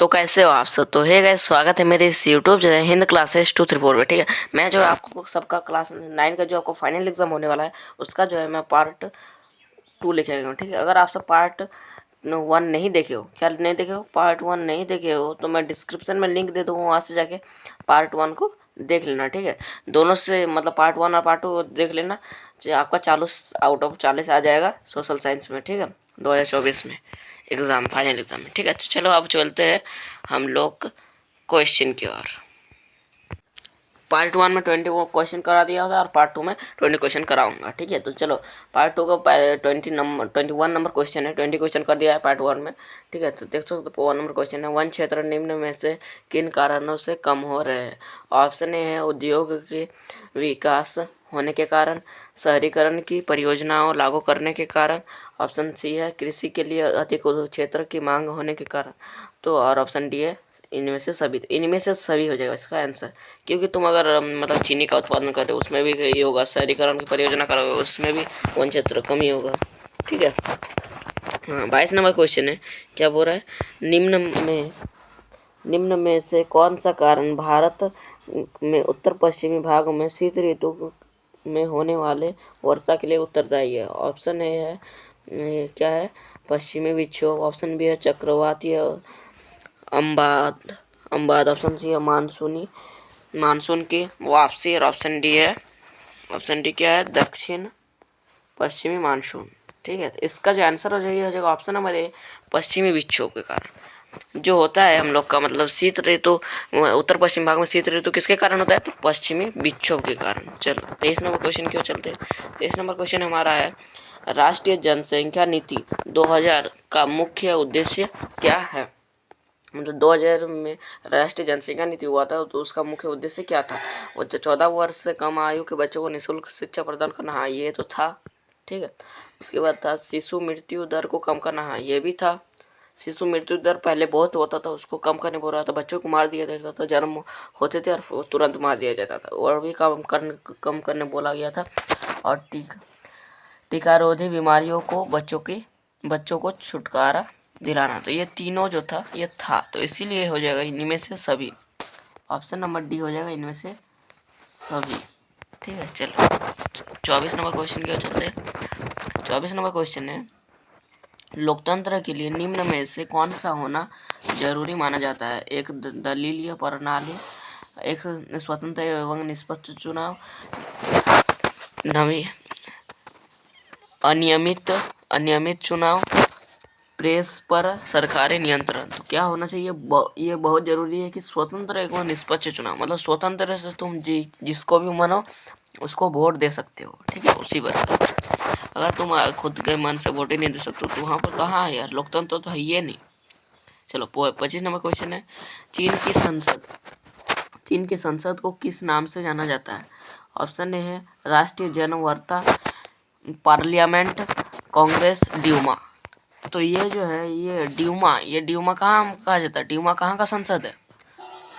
तो कैसे हो आप सब। तो हे गाइस, स्वागत है मेरे इस यूट्यूब चैनल हिंद क्लासेस 234 में। ठीक है, मैं जो है आपको सबका क्लास 9 का जो आपको फाइनल एग्जाम होने वाला है उसका जो है मैं पार्ट 2 लिखे हूँ। ठीक है, अगर आप सब पार्ट 1 नहीं देखे हो, क्या नहीं देखे हो, पार्ट 1 नहीं देखे हो तो मैं डिस्क्रिप्शन में लिंक दे दूँगा, वहाँ से जाके पार्ट 1 को देख लेना। ठीक है, दोनों से मतलब पार्ट 1 और पार्ट 2 देख लेना, जो आपका 40 आउट ऑफ 40 आ जाएगा सोशल साइंस में। ठीक है, 2024 में एग्ज़ाम, फाइनल एग्ज़ाम में। ठीक है, तो चलो अब चलते हैं हम लोग क्वेश्चन की ओर। पार्ट 1 में 20 क्वेश्चन करा दिया होगा और पार्ट 2 में 20 क्वेश्चन कराऊंगा। ठीक है, तो चलो पार्ट 2 का 21 नंबर क्वेश्चन है, 20 क्वेश्चन कर दिया है पार्ट 1 में। ठीक है, तो देख सकते हो 1 नंबर क्वेश्चन है, वन क्षेत्र निम्न में से किन कारणों से कम हो रहे हैं। ऑप्शन ए है उद्योग के विकास होने के कारण, शहरीकरण की परियोजनाओं लागू करने के कारण। ऑप्शन सी है कृषि के लिए अधिक क्षेत्र की मांग होने के कारण। तो और ऑप्शन डी है इनमें से सभी। तो इनमें से सभी हो जाएगा इसका आंसर, क्योंकि तुम अगर मतलब चीनी का उत्पादन कर रहे हो उसमें भी ये होगा, शहरीकरण की परियोजना करोगे उसमें भी वन क्षेत्र कम ही होगा। ठीक है, हाँ 22 नंबर क्वेश्चन है, क्या बोल रहा है, निम्न में से कौन सा कारण भारत में उत्तर पश्चिमी भाग में शीत ऋतु में होने वाले वर्षा के लिए उत्तरदायी है। ऑप्शन ए है क्या है, पश्चिमी विक्षोभ। ऑप्शन बी है चक्रवाती अम्बाद। ऑप्शन सी है मानसून की वापसी। और ऑप्शन डी है, ऑप्शन डी क्या है, दक्षिण पश्चिमी मानसून। ठीक है, तो इसका जो आंसर हो जाएगा ऑप्शन नंबर ए, पश्चिमी विक्षोभ के कारण जो होता है हम लोग का मतलब शीत ऋतु, उत्तर पश्चिम भाग में शीत ऋतु किसके कारण होता है, तो पश्चिमी विक्षोभ के कारण। चलो 23 नंबर क्वेश्चन क्यों चलते हैं। 23 नंबर क्वेश्चन हमारा है, राष्ट्रीय जनसंख्या नीति 2000 का मुख्य उद्देश्य क्या है। मतलब 2000 में राष्ट्रीय जनसंख्या नीति हुआ था, तो उसका मुख्य उद्देश्य क्या था। वो 14 वर्ष से कम आयु के बच्चों को निःशुल्क शिक्षा प्रदान करना, हाँ ये तो था। ठीक है, उसके बाद था शिशु मृत्यु दर को कम करना, हाँ ये भी था। शिशु मृत्यु दर पहले बहुत होता था, उसको कम करने बोल रहा था, बच्चों को मार दिया जाता था, जन्म होते थे और तुरंत मार दिया जाता था, और भी कम करने बोला गया था। और टीकारोधी बीमारियों को बच्चों को छुटकारा दिलाना, तो ये तीनों जो था ये था, तो इसीलिए हो जाएगा इनमें से सभी। ऑप्शन नंबर डी हो जाएगा इनमें से सभी। ठीक है, चलो 24 नंबर क्वेश्चन की ओर चलते हैं। 24 नंबर क्वेश्चन है, लोकतंत्र के लिए निम्न में से कौन सा होना जरूरी माना जाता है। एक दलीलीय प्रणाली, एक स्वतंत्र एवं निष्पक्ष चुनाव, नवी अनियमित चुनाव, प्रेस पर सरकारी नियंत्रण। तो क्या होना चाहिए, ये बहुत जरूरी है कि स्वतंत्र एवं निष्पक्ष चुनाव, मतलब स्वतंत्र से तुम जिसको भी मानो उसको वोट दे सकते हो। ठीक है, उसी पर अगर तुम खुद के मन से वोट ही नहीं दे सकते तो वहाँ पर कहाँ है यार, लोकतंत्र तो है ये नहीं। चलो 25 नंबर क्वेश्चन है, चीन की संसद को किस नाम से जाना जाता है। ऑप्शन ए है राष्ट्रीय जनवर्ता, पार्लियामेंट, कांग्रेस, ड्यूमा। तो ये जो है ये ड्यूमा कहाँ कहा जाता है, ड्यूमा कहाँ का संसद है,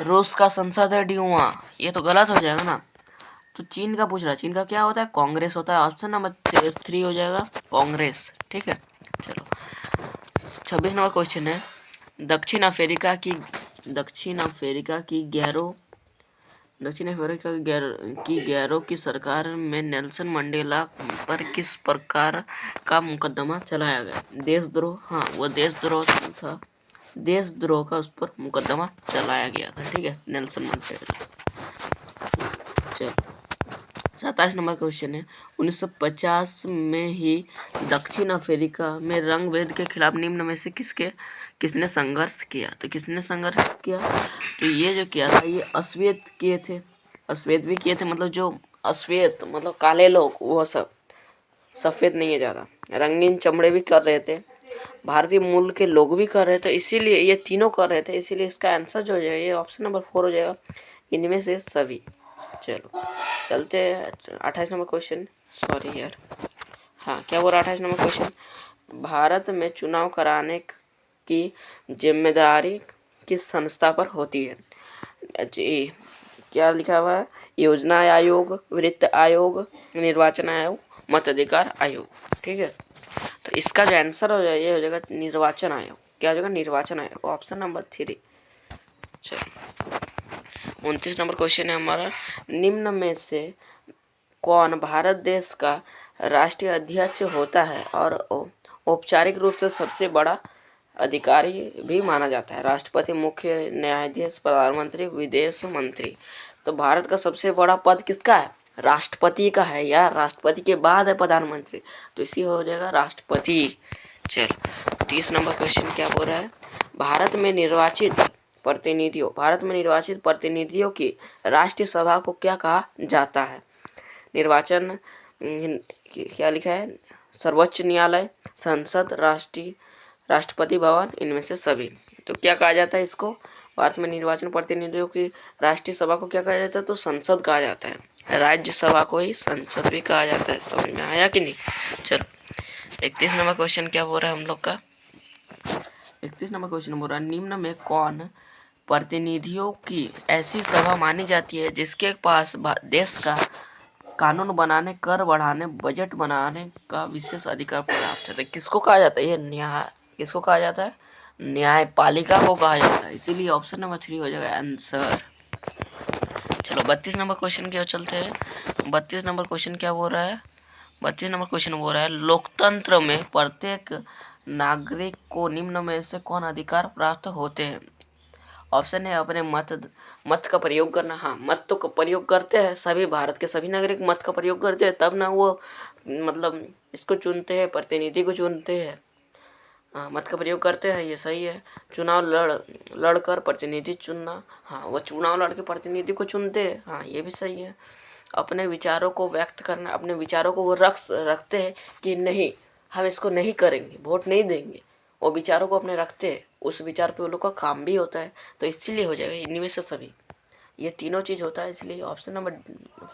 रूस का संसद है ड्यूमा, ये तो गलत हो जाएगा ना। तो चीन का पूछ रहा है, चीन का क्या होता है, कांग्रेस होता है। ऑप्शन नंबर 3 हो जाएगा कांग्रेस। ठीक है, चलो 26 नंबर क्वेश्चन है, दक्षिण अफ्रीका की गैरो की सरकार में नेल्सन मंडेला पर किस प्रकार का मुकदमा चलाया गया। देशद्रोह, हाँ वो देशद्रोह था, देशद्रोह का उस पर मुकदमा चलाया गया था। ठीक है, नेल्सन मंडेला। चलो 27 नंबर क्वेश्चन है, 1950 में ही दक्षिण अफ्रीका में रंग भेद के खिलाफ निम्न में से किसने संघर्ष किया। तो किसने संघर्ष किया, तो ये जो किया था ये अश्वेत किए थे, अश्वेत भी किए थे, मतलब जो अश्वेत मतलब काले लोग, वो सब सफ़ेद नहीं है ज़्यादा, रंगीन चमड़े भी कर रहे थे, भारतीय मूल के लोग भी कर रहे थे, इसीलिए ये तीनों कर रहे थे, इसीलिए इसका आंसर जो है ये ऑप्शन नंबर 4 हो जाएगा, इनमें से सभी। चलो चलते हैं 28 नंबर क्वेश्चन, सॉरी यार, हाँ क्या बोल रहा 28 नंबर क्वेश्चन, भारत में चुनाव कराने की जिम्मेदारी किस संस्था पर होती है। जी क्या लिखा हुआ है, योजना आयोग, वित्त आयोग, निर्वाचन आयोग, मताधिकार आयोग। ठीक है, तो इसका जो आंसर हो जाएगा ये हो जाएगा निर्वाचन आयोग। क्या हो जाएगा, निर्वाचन आयोग, ऑप्शन नंबर 3। चलो 29 नंबर क्वेश्चन है हमारा, निम्न में से कौन भारत देश का राष्ट्रीय अध्यक्ष होता है और औपचारिक रूप से सबसे बड़ा अधिकारी भी माना जाता है? राष्ट्रपति, मुख्य न्यायाधीश, प्रधानमंत्री, विदेश मंत्री। तो भारत का सबसे बड़ा पद किसका है? राष्ट्रपति का है यार, राष्ट्रपति के बाद है प्रधानमंत्री, तो इसी हो जाएगा राष्ट्रपति। चलो 30 नंबर क्वेश्चन क्या बोल रहा है, भारत में निर्वाचित प्रतिनिधियों की राष्ट्रीय सभा को क्या कहा जाता है? निर्वाचन क्या लिखा है, सर्वोच्च न्यायालय, संसद, राष्ट्रपति भवन, इनमें से सभी। तो क्या कहा जाता है इसको? भारत में निर्वाचन प्रतिनिधियों की राष्ट्रीय सभा को क्या कहा जाता है? तो संसद कहा जाता है। राज्यसभा को ही संसद भी कहा जाता है। समझ में आया कि नहीं? चलो 31 नंबर क्वेश्चन क्या बोल रहा है हम लोग का, 31 नंबर क्वेश्चन बोल रहा है, निम्न में कौन प्रतिनिधियों की ऐसी सभा मानी जाती है जिसके पास देश का कानून बनाने, कर बढ़ाने, बजट बनाने का विशेष अधिकार प्राप्त है? तो किसको कहा जाता है? ये न्याय, किसको कहा जाता है? न्यायपालिका को कहा जाता है। इसीलिए ऑप्शन नंबर 3 हो जाएगा आंसर। चलो 32 नंबर क्वेश्चन की ओर चलते हैं। 32 नंबर क्वेश्चन क्या बोल रहा है? 32 नंबर क्वेश्चन बोल रहा है, लोकतंत्र में प्रत्येक नागरिक को निम्न में से कौन अधिकार प्राप्त होते हैं? ऑप्शन है अपने मत का प्रयोग करना। हाँ, मत तो प्रयोग करते हैं सभी, भारत के सभी नागरिक मत का प्रयोग करते हैं, तब ना वो मतलब इसको चुनते हैं, प्रतिनिधि को चुनते हैं। हाँ, मत का प्रयोग करते हैं, ये सही है। चुनाव लड़कर प्रतिनिधि चुनना, हाँ वो चुनाव लड़ के प्रतिनिधि को चुनते हैं, हाँ ये भी सही है। अपने विचारों को व्यक्त करना, अपने विचारों को वो रखते हैं कि नहीं हम इसको नहीं करेंगे, वोट नहीं देंगे, वो विचारों को अपने रखते हैं, उस विचार पे वो लोग का काम भी होता है, तो इसीलिए हो जाएगा इनमें से सभी। ये तीनों चीज़ होता है, इसलिए ऑप्शन नंबर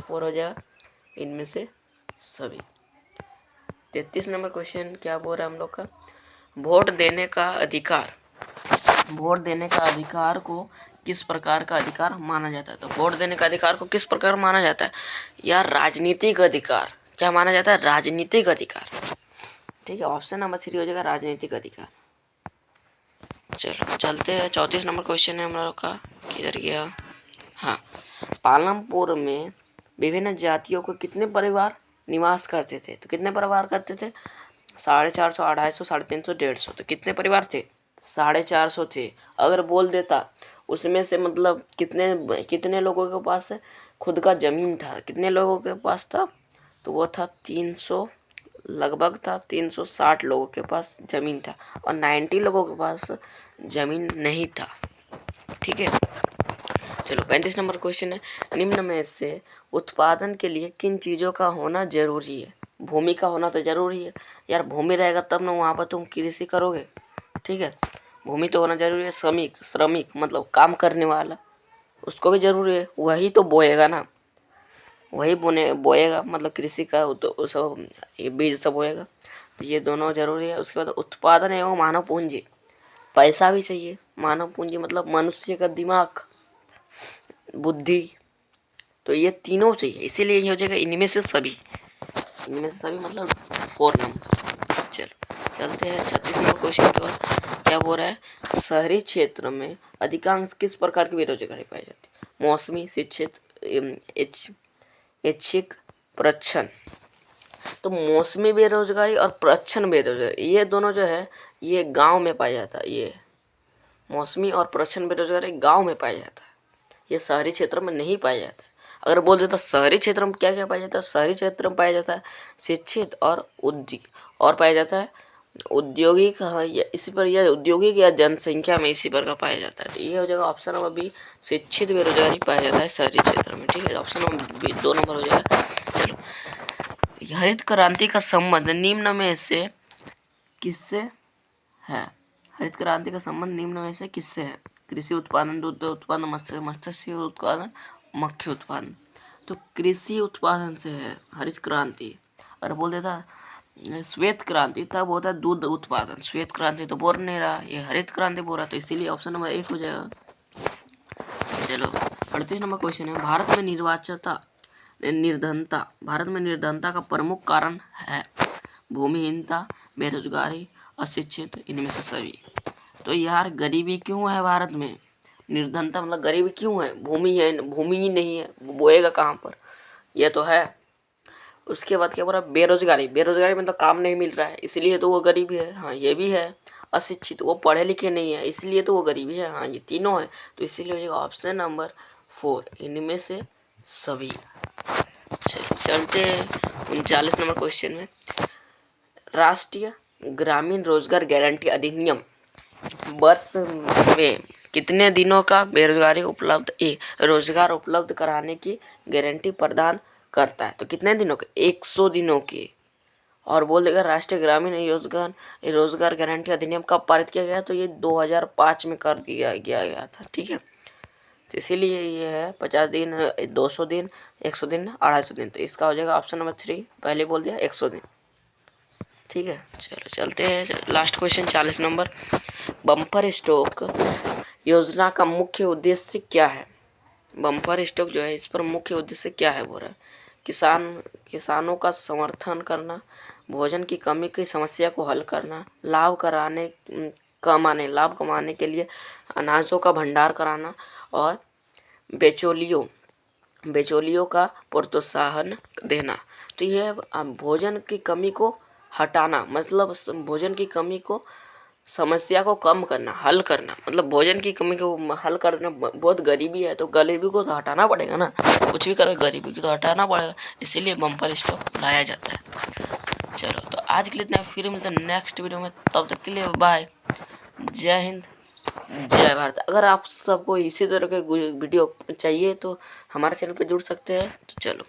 4 हो जाएगा इनमें से सभी। 33 नंबर क्वेश्चन क्या बोल रहा है हम लोग का, वोट देने का अधिकार को किस प्रकार का अधिकार माना जाता है? तो वोट देने का अधिकार को किस प्रकार माना जाता है? या राजनीतिक अधिकार। क्या माना जाता है? राजनीतिक अधिकार। ठीक है, ऑप्शन नंबर 3 हो जाएगा राजनीतिक अधिकार। चलो चलते हैं, 34 नंबर क्वेश्चन है हम लोग का, किधर गया? हाँ, पालमपुर में विभिन्न जातियों को कितने परिवार निवास करते थे? तो कितने परिवार करते थे? 450, 250, 350, 150। तो कितने परिवार थे? 450 थे। अगर बोल देता उसमें से मतलब कितने लोगों के पास खुद का जमीन था, कितने लोगों के पास था? तो वो था 300, लगभग था 360 लोगों के पास जमीन था, और 90 लोगों के पास जमीन नहीं था। ठीक है, चलो 35 नंबर क्वेश्चन है, निम्न में से उत्पादन के लिए किन चीज़ों का होना जरूरी है? भूमि का होना तो जरूरी है यार, भूमि रहेगा तब ना वहाँ पर तुम कृषि करोगे। ठीक है, भूमि तो होना जरूरी है। श्रमिक मतलब काम करने वाला, उसको भी जरूरी है, वही तो बोएगा ना, वही बोएगा मतलब कृषि का तो सब ये बीज सब बोएगा, तो ये दोनों जरूरी है। उसके बाद उत्पादन एवं मानव पूंजी, पैसा भी चाहिए। मानव पूंजी मतलब मनुष्य का दिमाग, बुद्धि, तो ये तीनों चाहिए, इसीलिए ये हो जाएगा इनमें से सभी मतलब 4 नंबर। चलो चलते हैं 36 नंबर क्वेश्चन के बाद क्या बोल रहा है, शहरी क्षेत्र में अधिकांश किस प्रकार की बेरोजगारी पाई जाती है? मौसमी, शिक्षित, ऐच्छिक, प्रच्छन्न। तो मौसमी बेरोजगारी और प्रच्छन्न बेरोजगारी, ये दोनों जो है ये गांव में पाया जाता है। ये मौसमी और प्रच्छन्न बेरोजगारी गांव में पाया जाता है, ये शहरी क्षेत्र में नहीं पाया जाता है। अगर बोल देता शहरी क्षेत्र में क्या क्या पाया जाता है? शहरी क्षेत्र में पाया जाता है शिक्षित और और पाया जाता है औद्योगिक, हाँ इसी पर, यह औद्योगिक या जनसंख्या में इसी पर का पाया जाता है। तो ये हो जाएगा ऑप्शन नंबर बी, शिक्षित बेरोजगारी पाया जाता है शहरी क्षेत्र में। ठीक है, ऑप्शन नंबर बी 2 नंबर हो जाएगा। चलो, हरित क्रांति का संबंध निम्न में से किससे है? हरित क्रांति का संबंध निम्न में से किससे है? कृषि उत्पादन, दूध उत्पादन, मत्स्य उत्पादन, मक्खी उत्पादन। तो कृषि उत्पादन से है हरित क्रांति। अगर बोल देता श्वेत क्रांति तब होता है दूध उत्पादन, श्वेत क्रांति तो बोल नहीं रहा, ये हरित क्रांति बोल रहा, तो इसीलिए ऑप्शन नंबर 1 हो जाएगा। चलो 38 नंबर क्वेश्चन है, भारत में निर्धनता का प्रमुख कारण है? भूमिहीनता, बेरोजगारी, अशिक्षित, इनमें से सभी। तो यार गरीबी क्यों है भारत में? निर्धनता मतलब गरीबी क्यों है? भूमि है, भूमि ही नहीं है, वो बोएगा कहाँ पर? ये तो है। उसके बाद क्या बोला? बेरोजगारी। बेरोजगारी मतलब काम नहीं मिल रहा है, इसलिए तो वो गरीबी है। हाँ, ये भी है। अशिक्षित, वो पढ़े लिखे नहीं है, इसलिए तो वो गरीबी है। हाँ, ये तीनों है, तो इसीलिए हो जाएगा ऑप्शन नंबर 4, इनमें से सभी। चलते हैं 39 नंबर क्वेश्चन में। राष्ट्रीय ग्रामीण रोजगार गारंटी अधिनियम वर्ष में कितने दिनों का रोजगार उपलब्ध कराने की गारंटी प्रदान करता है? तो कितने दिनों के? 100 दिनों की। और बोल देगा राष्ट्रीय ग्रामीण रोजगार गारंटी अधिनियम कब पारित किया गया? तो ये 2005 में कर दिया गया था। ठीक है, तो इसीलिए ये है 50 दिन, 200 दिन, 100 दिन, 250 दिन। तो इसका हो जाएगा ऑप्शन नंबर 3, पहले बोल दिया 100 दिन। ठीक है, चलो चलते हैं last question 40 number. Bumper stock योजना का मुख्य उद्देश्य क्या है? बम्पर स्टॉक जो है, इस पर मुख्य उद्देश्य क्या है? बोल रहा है किसानों का समर्थन करना, भोजन की कमी की समस्या को हल करना, लाभ कमाने के लिए अनाजों का भंडार कराना, और बेचोलियों का प्रोत्साहन देना। तो ये भोजन की कमी को हटाना, मतलब भोजन की कमी को, समस्या को कम करना, हल करना, मतलब भोजन की कमी को हल करना। बहुत गरीबी है, तो गरीबी को तो हटाना पड़ेगा ना, कुछ भी करो गरीबी को तो हटाना पड़ेगा, इसीलिए बम्पर स्टॉक लाया जाता है। चलो, तो आज के लिए इतना, फिर मिलते हैं नेक्स्ट वीडियो में, तब तक के लिए बाय। जय हिंद, जय भारत। अगर आप सबको इसी तरह के वीडियो चाहिए तो हमारे चैनल पे जुड़ सकते हैं। तो चलो।